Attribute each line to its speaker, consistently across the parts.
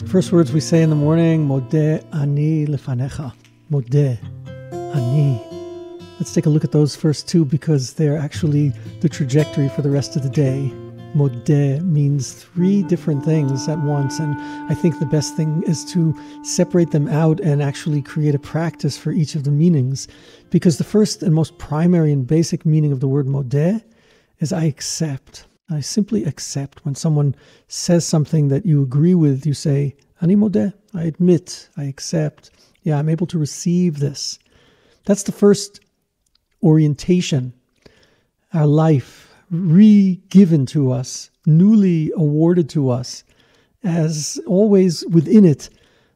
Speaker 1: First words we say in the morning, Modeh Ani lefanecha. Modeh Ani. Let's take a look at those first two because they're actually the trajectory for the rest of the day. Modeh means three different things at once, and I think the best thing is to separate them out and actually create a practice for each of the meanings, because the first and most primary and basic meaning of the word modeh is I accept. I simply accept. When someone says something that you agree with, you say, Ani modeh, I admit, I accept. Yeah, I'm able to receive this. That's the first orientation. Our life re-given to us, newly awarded to us, as always within it,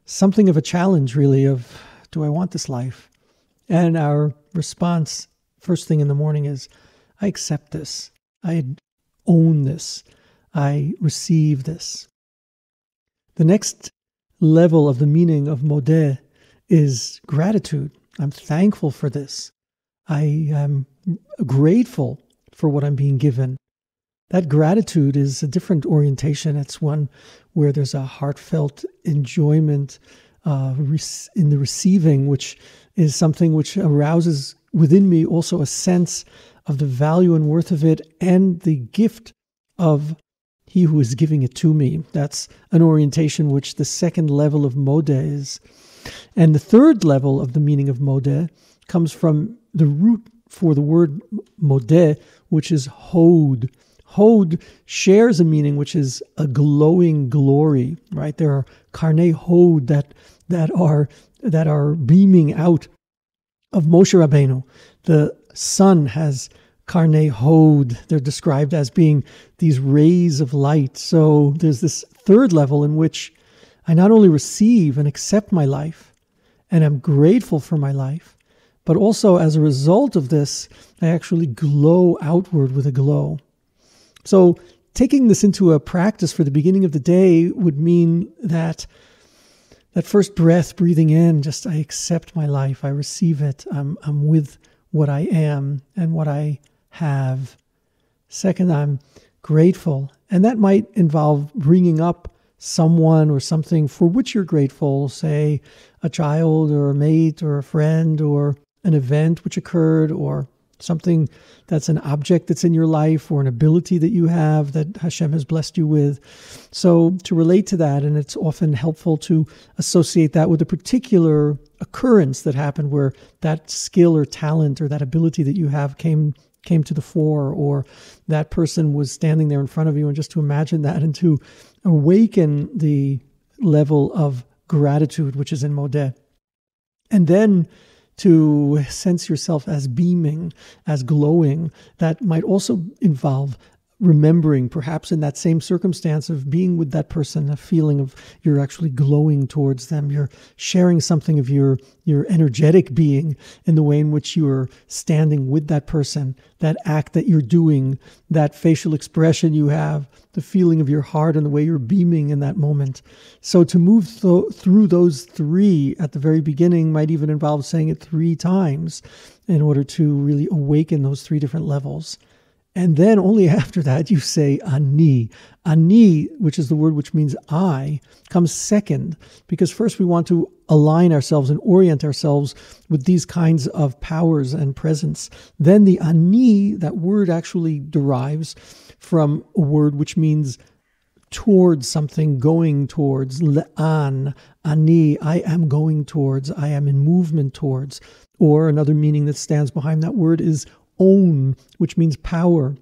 Speaker 1: something of a challenge really of, do I want this life? And our response first thing in the morning is, I accept this. I own this. I receive this. The next level of the meaning of modeh is gratitude. I'm thankful for this. I am grateful for what I'm being given. That gratitude is a different orientation. It's one where there's a heartfelt enjoyment in the receiving, which is something which arouses within me also a sense of the value and worth of it and the gift of he who is giving it to me. That's an orientation which the second level of modeh is. And the third level of the meaning of modeh comes from the root for the word modeh, which is hod. Hod shares a meaning which is a glowing glory, right? There are karnei hod that are beaming out of Moshe Rabbeinu. The sun has karnei hod. They're described as being these rays of light. So there's this third level in which I not only receive and accept my life, and I'm grateful for my life, but also as a result of this, I actually glow outward with a glow. So taking this into a practice for the beginning of the day would mean that first breath, breathing in, just I accept my life, I receive it, I'm with what I am and what I have. Second, I'm grateful. And that might involve bringing up someone or something for which you're grateful, say a child or a mate or a friend or an event which occurred or something that's an object that's in your life or an ability that you have that Hashem has blessed you with. So to relate to that, and it's often helpful to associate that with a particular occurrence that happened where that skill or talent or that ability that you have came to the fore, or that person was standing there in front of you, and just to imagine that and to awaken the level of gratitude which is in modeh. And then to sense yourself as beaming, as glowing. That might also involve remembering, perhaps in that same circumstance of being with that person, a feeling of you're actually glowing towards them. You're sharing something of your energetic being in the way in which you are standing with that person, that act that you're doing, that facial expression you have, the feeling of your heart and the way you're beaming in that moment. So to move through those three at the very beginning might even involve saying it 3 times in order to really awaken those 3 different levels. And then only after that you say ani. Ani, which is the word which means I, comes second, because first we want to align ourselves and orient ourselves with these kinds of powers and presence. Then the ani, that word actually derives from a word which means towards something, going towards, le'an, ani, I am going towards, I am in movement towards. Or another meaning that stands behind that word is own, which means power.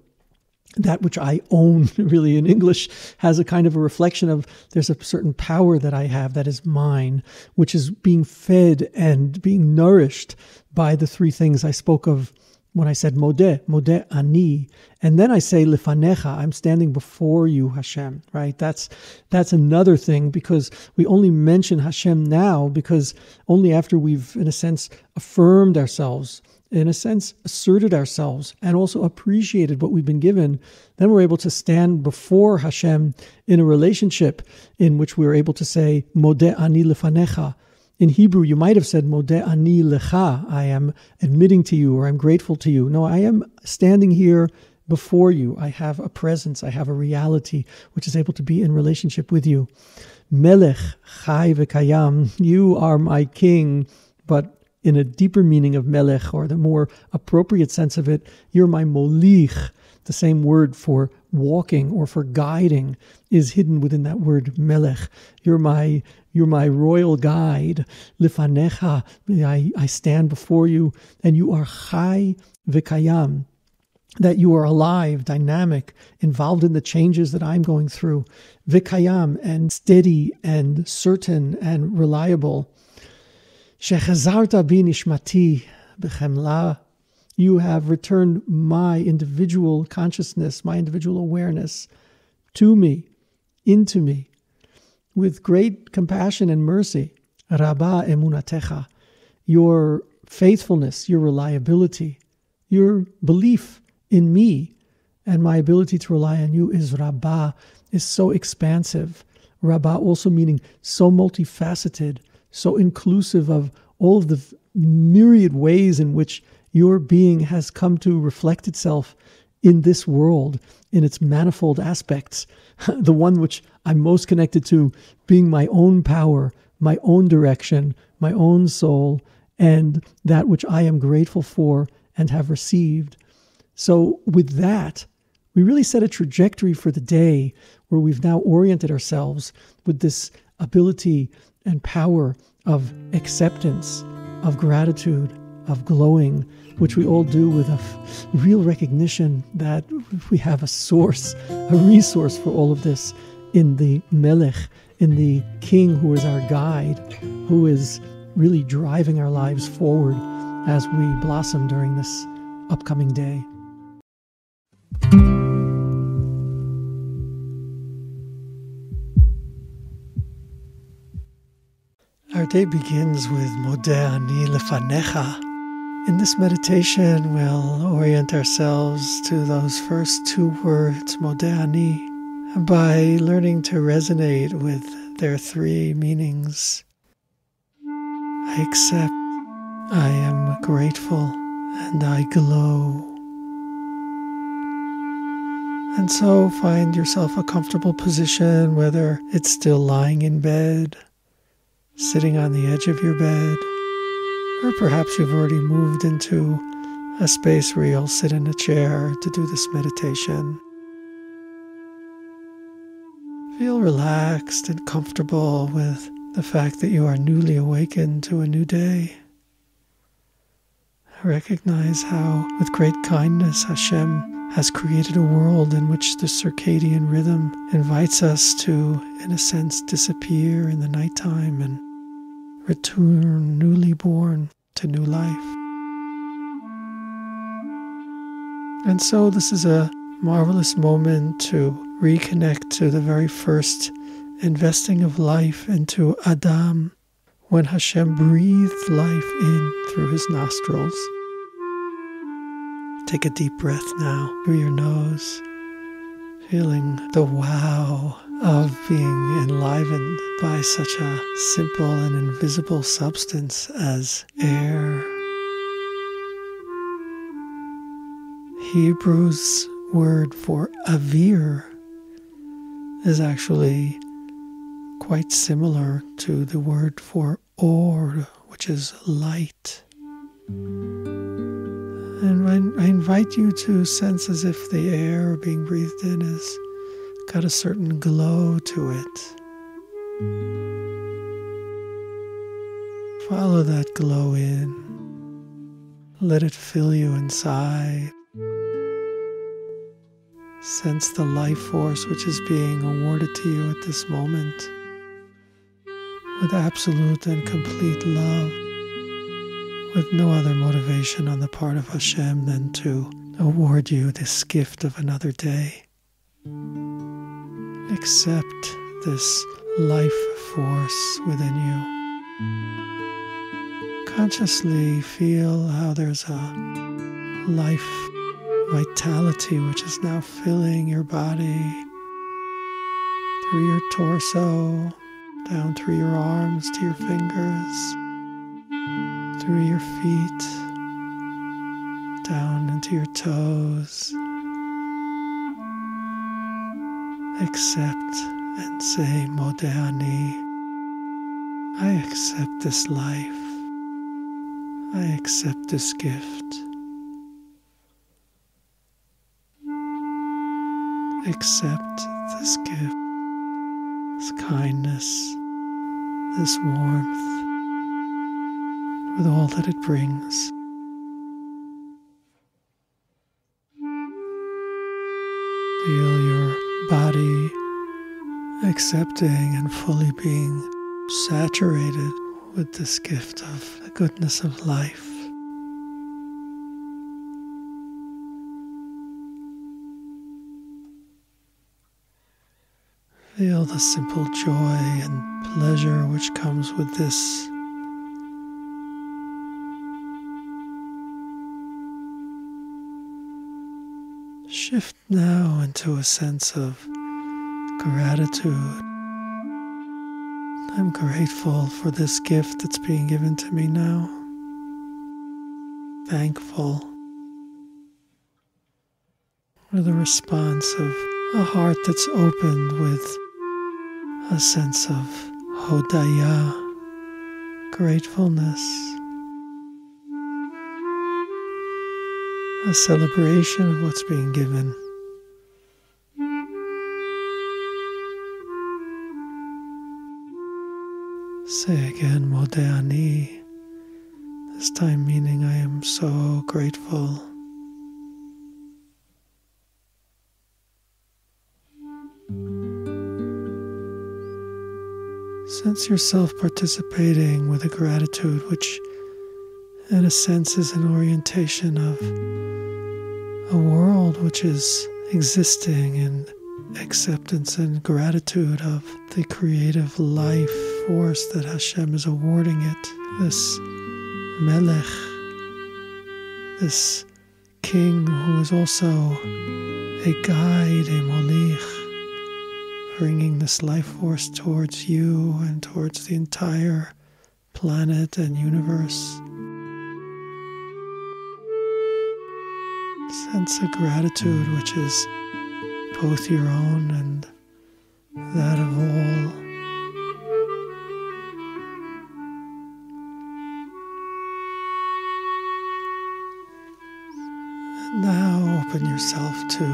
Speaker 1: That which I own, really in English, has a kind of a reflection of there's a certain power that I have that is mine, which is being fed and being nourished by the 3 things I spoke of when I said Modeh Ani. And then I say lefanecha, I'm standing before you, Hashem, right? That's another thing, because we only mention Hashem now because only after we've, in a sense, affirmed ourselves, in a sense, asserted ourselves and also appreciated what we've been given, then we're able to stand before Hashem in a relationship in which we're able to say, Modeh Ani lefanecha. In Hebrew, you might have said, Modeh Ani lecha, I am admitting to you, or I'm grateful to you. No, I am standing here before you. I have a presence. I have a reality which is able to be in relationship with you. Melech chai v'kayam. You are my king, but in a deeper meaning of melech, or the more appropriate sense of it, you're my molich. The same word for walking or for guiding is hidden within that word melech. You're my royal guide. Lifanecha, I stand before you, and you are chai v'kayam, that you are alive, dynamic, involved in the changes that I'm going through. V'kayam, and steady and certain and reliable. Shechazarta bi nishmati b'chemla. You have returned my individual consciousness, my individual awareness to me, into me, with great compassion and mercy. Rabba emunatecha. Your faithfulness, your reliability, your belief in me and my ability to rely on you is Rabbah, is so expansive. Rabbah also meaning so multifaceted, so inclusive of all of the myriad ways in which your being has come to reflect itself in this world, in its manifold aspects. The one which I'm most connected to being my own power, my own direction, my own soul, and that which I am grateful for and have received. So with that, we really set a trajectory for the day where we've now oriented ourselves with this ability and power of acceptance, of gratitude, of glowing, which we all do with a real recognition that we have a source, a resource for all of this in the Melech, in the King who is our guide, who is really driving our lives forward as we blossom during this upcoming day. Our day begins with Modeh Ani lefanecha. In this meditation, we'll orient ourselves to those first two words, Modeh Ani, by learning to resonate with their three meanings. I accept, I am grateful, and I glow. And so find yourself a comfortable position, whether it's still lying in bed, sitting on the edge of your bed, or perhaps you've already moved into a space where you'll sit in a chair to do this meditation. Feel relaxed and comfortable with the fact that you are newly awakened to a new day. Recognize how, with great kindness, Hashem has created a world in which the circadian rhythm invites us to, in a sense, disappear in the nighttime and return newly born to new life. And so this is a marvelous moment to reconnect to the very first investing of life into Adam, when Hashem breathed life in through his nostrils. Take a deep breath now through your nose, feeling the wow of being enlivened by such a simple and invisible substance as air. Hebrew's word for avir is actually quite similar to the word for or, which is light. And I invite you to sense as if the air being breathed in has got a certain glow to it. Follow that glow in. Let it fill you inside. Sense the life force which is being awarded to you at this moment with absolute and complete love, with no other motivation on the part of Hashem than to award you this gift of another day. Accept this life force within you. Consciously feel how there's a life vitality which is now filling your body through your torso, down through your arms to your fingers, through your feet, down into your toes, accept and say, Modeh Ani, I accept this life. I accept this gift. Accept this gift, this kindness, this warmth, with all that it brings. Feel your body accepting and fully being saturated with this gift of the goodness of life. Feel the simple joy and pleasure which comes with this. Shift now into a sense of gratitude. I'm grateful for this gift that's being given to me now. Thankful with a response of a heart that's opened with a sense of hodaya, gratefulness, a celebration of what's being given. Say again, Modeh Ani, this time meaning I am so grateful. Sense yourself participating with a gratitude which, in a sense, is an orientation of a world which is existing in acceptance and gratitude of the creative life force that Hashem is awarding it. This Melech, this king who is also a guide, a Molich, bringing this life force towards you and towards the entire planet and universe. Sense of gratitude which is both your own and that of all. And now open yourself to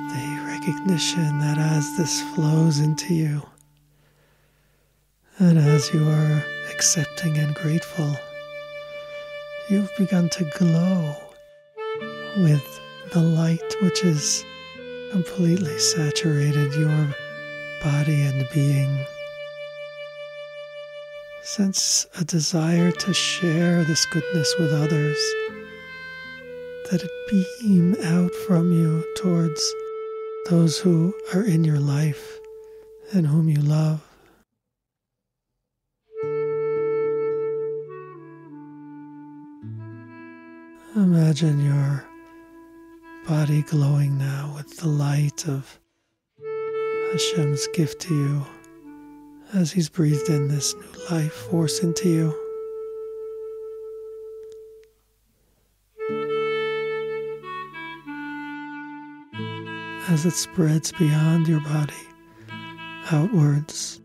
Speaker 1: the recognition that as this flows into you, and as you are accepting and grateful, you've begun to glow with the light which has completely saturated your body and being. Sense a desire to share this goodness with others, that it beam out from you towards those who are in your life and whom you love. Imagine your body glowing now with the light of Hashem's gift to you as He's breathed in this new life force into you. As it spreads beyond your body, outwards.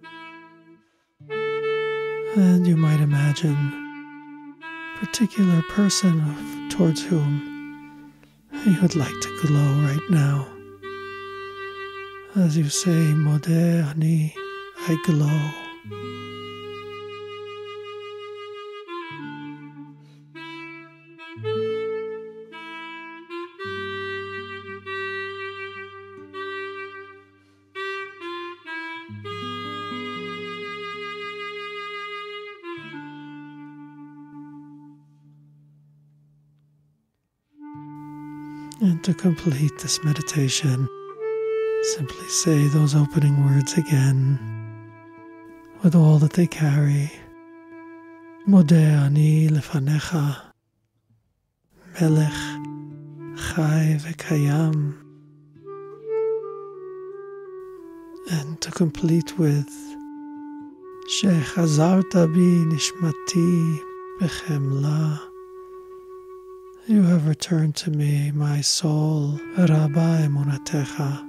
Speaker 1: And you might imagine a particular person towards whom you would like to glow right now. As you say, Modeh Ani, I glow. And to complete this meditation, simply say those opening words again with all that they carry. Modeh Ani lefanecha, Melech chai v'kayam. And to complete with Shechazarta bi nishmati bechemla. You have returned to me, my soul, Rabba emunatecha,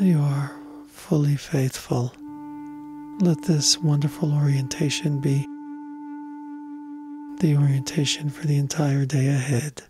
Speaker 1: You are fully faithful. Let this wonderful orientation be the orientation for the entire day ahead.